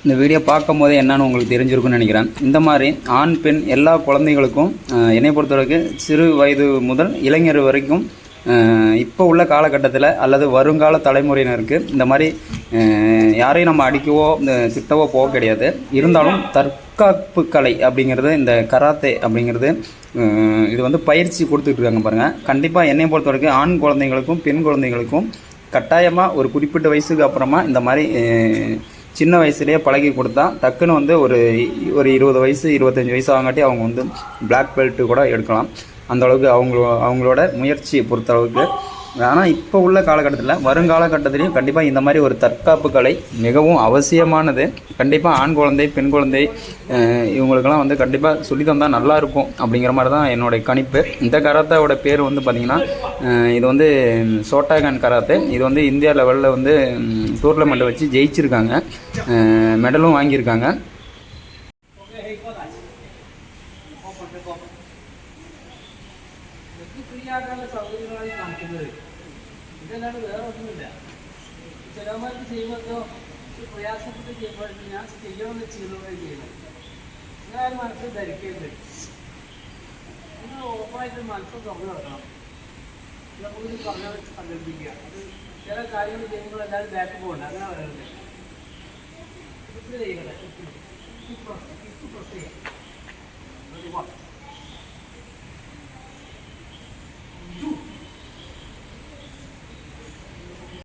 இந்த வீடியோ பார்க்கும் போதே என்னன்னு உங்களுக்கு தெரிஞ்சிருக்கும்னு நினைக்கிறேன். இந்த மாதிரி ஆண் பெண் எல்லா குழந்தைகளுக்கும் என்னை பொறுத்தவரைக்கும் சிறு வயது முதல் இளைஞர் வரைக்கும் இப்போ உள்ள காலகட்டத்தில் அல்லது வருங்கால தலைமுறையினருக்கு இந்த மாதிரி யாரையும் நம்ம அடிக்கவோ திட்டவோ போக கிடையாது. இருந்தாலும் தற்காப்பு கலை அப்படிங்கிறது இந்த கராத்தே அப்படிங்கிறது இது வந்து பயிற்சி கொடுத்துட்ருக்காங்க பாருங்கள். கண்டிப்பாக என்னை பொறுத்த வரைக்கும் ஆண் குழந்தைங்களுக்கும் பெண் குழந்தைங்களுக்கும் கட்டாயமாக ஒரு குறிப்பிட்ட வயசுக்கு அப்புறமா இந்த மாதிரி சின்ன வயசுலேயே பழகி கொடுத்தா டக்குன்னு வந்து ஒரு 20 வயசு 25 வயசு ஆகாட்டி அவங்க வந்து பிளாக் பெல்ட்டு கூட எடுக்கலாம். அந்தளவுக்கு அவங்களோட முயற்சியை பொறுத்தளவுக்கு. ஆனால் இப்போ உள்ள காலகட்டத்தில் வருங்காலகட்டத்திலையும் கண்டிப்பாக இந்த மாதிரி ஒரு தற்காப்பு கலை மிகவும் அவசியமானது. கண்டிப்பாக ஆண் குழந்தை பெண் குழந்தை இவங்களுக்கெல்லாம் வந்து கண்டிப்பாக சொல்லி தந்தால் நல்லாயிருக்கும் அப்படிங்கிற மாதிரி தான் என்னுடைய கணிப்பு. இந்த கராத்தாவோட பேர் வந்து பார்த்திங்கன்னா இது வந்து சோட்டாகான் கராத்தே. இது வந்து இந்தியா லெவலில் வந்து டூர்னமெண்ட்டை வச்சு ஜெயிச்சிருக்காங்க, மெடலும் வாங்கியிருக்காங்க. ഫ്രീയാക്കാനുള്ള സൗകര്യങ്ങളാണ് കാണിക്കുന്നത്. ഇതല്ലാണ്ട് വേറെ ഒന്നുമില്ല. ചിലവന്മാർക്ക് ചെയ്യുമ്പോൾ പ്രയാസപ്പെട്ട് ചെയ്യുമ്പോഴേക്കും ഞാൻ ചെയ്യണമെന്ന് ചെയ്യുന്നവരെ ചെയ്യുന്നത്. ഞാൻ മനസ്സിൽ ധരിക്കരുത്. നിങ്ങൾ ഓപ്പണായിട്ട് മനസ്സിൽ തുറന്നു നടക്കണം. നമുക്കൊരു പറഞ്ഞ സങ്കല്പിക്കുക. അത് ചില കാര്യങ്ങൾ ചെയ്യുമ്പോൾ എല്ലാവരും ബാക്ക് പോകണ്ട, അങ്ങനെ വരരുത്. ഇത് ചെയ്യണേ, പ്രസ് ചെയ്യാം.